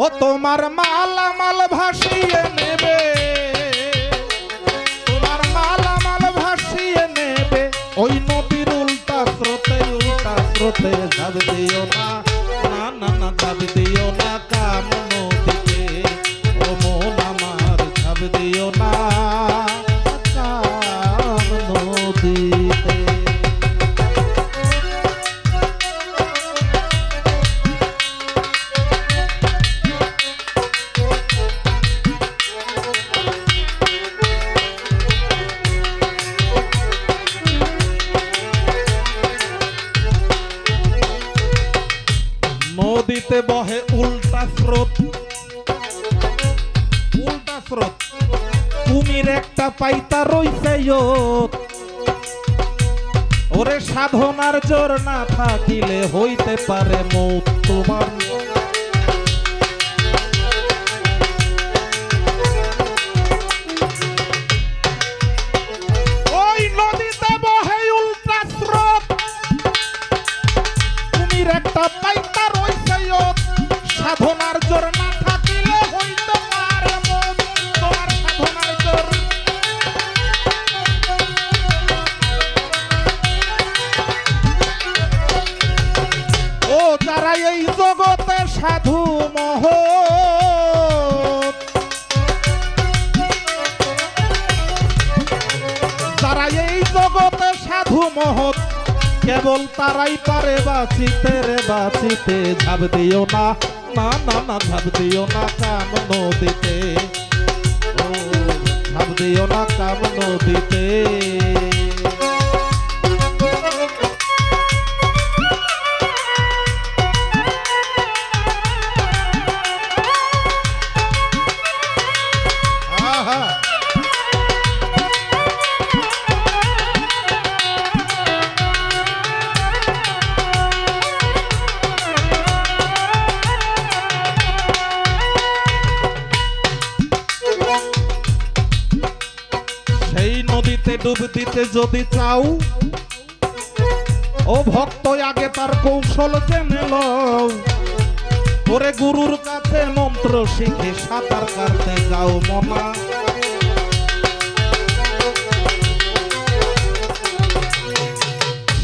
ও তোমার মালামাল ভাসিয়ে নেবে, তোমার মালামাল ভাসিয়ে নেবে ওই নদীর উল্টা স্রোতে ঝাঁপ দিও না, না না না ঝাঁপ দিও না কাম নদীতে, ও মন আমার ঝাঁপ দিও না কাম নদীতে। নদীতে বহে উল্টা স্রোত, উল্টা স্রোত, কুমির একটা পাইতা রইছে ওরে সাধনার জোর না থাকিলে হইতে পারে মৌত তোমার। ওই নদীতে বহে উল্টা স্রোত, কুমির একটা পাইতা রইছে সাধনার জোর না থাকিলে হইতে পারে মৌত তোমার সাধনার জোর। ও যারা এই জগতে সাধু মহৎ, যারা এই জগতে সাধু মহৎ কেবল তারাই পারে বাঁচিতে রে বাঁচিতে, ঝাঁপ দিও না, না না না ঝাঁপ দিও না কাম নদীতে, ও ঝাঁপ দিও না কাম নদীতে। নদীতে ডুব দিতে যদি চাও, ও ভক্ত আগে তার কৌশল জেনে লও, ওরে গুরুর কাছে মন্ত্র শিখে সাঁতার কাটতে যাও মনা।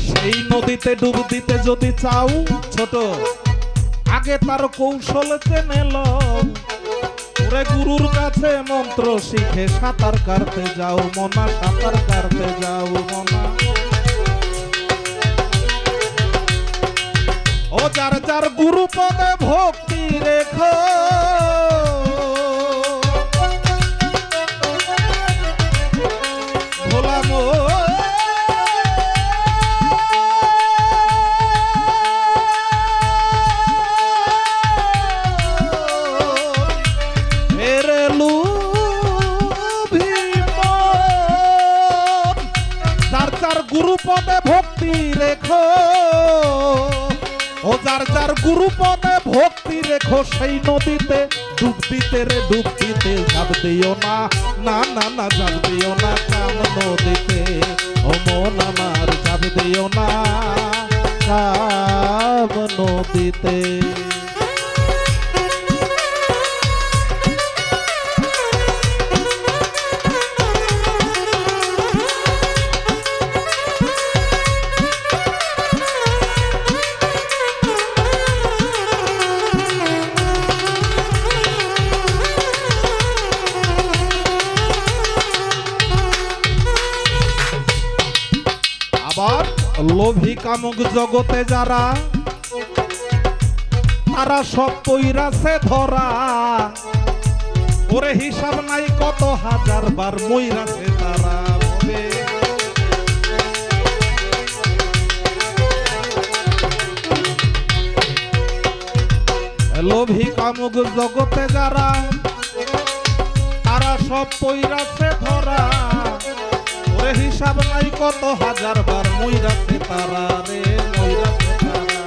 সেই নদীতে ডুব দিতে যদি চাও ছোট, আগে তার কৌশল জেনে লও, ওরে গুরুর কাছে মন্ত্র শিখে সাঁতার কাটতে যাও মনা, সাঁতার কাটতে যাও মনা। ও যার যার গুরু পদে ভক্তি রেখো, ভোলাম গুরু পদে ভক্তি রেখো, ও যার যার গুরু পদে ভক্তি রেখো সেই নদীতে ডুব দিতে রে ডুব দিতে, ঝাঁপ দিও না, না না না ঝাঁপ দিও না কাম নদীতে, ও মন আমার ঝাঁপ দিও না কাম নদীতে। আবার লোভী কামুক জগতে যারা, তারা সব পইরাছে ধরা, ওরে হিসাব নাই কত হাজার বার মইরাছে তারা। লোভী কামুক জগতে যারা, তারা সব পইরাছে ধরা, ওরে হিসাব নাই কত হাজার বার মইরাছে তারা রে, মইরাছে তারা।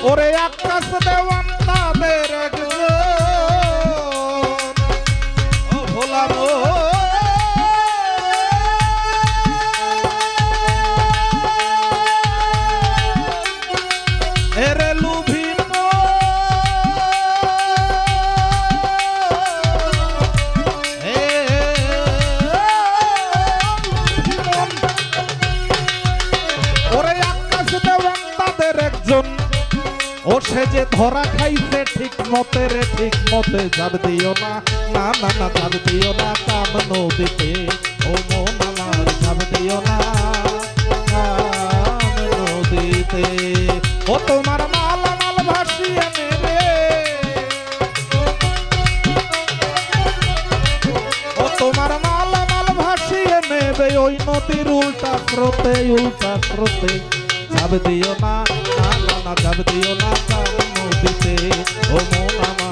ওরে আকাশ দেওয়ান তাদের একজন, ও ভোলা একজন ও সে যে ধরা খাইছে ঠিক মতে রে ঠিক মতে যাব দিও না না না না যাব দিও না কাম নদীতে ও মন আমার যাব দিও না কাম নদীতে ও তোমার মাল মাল ভাসিয়ে নেবে ও তোমার মাল মাল ভাসিয়ে নেবে ওই নদীর উল্টা স্রোতে যাব দিও না না না না যাব দিও না কাম নদীতে ও মন আমার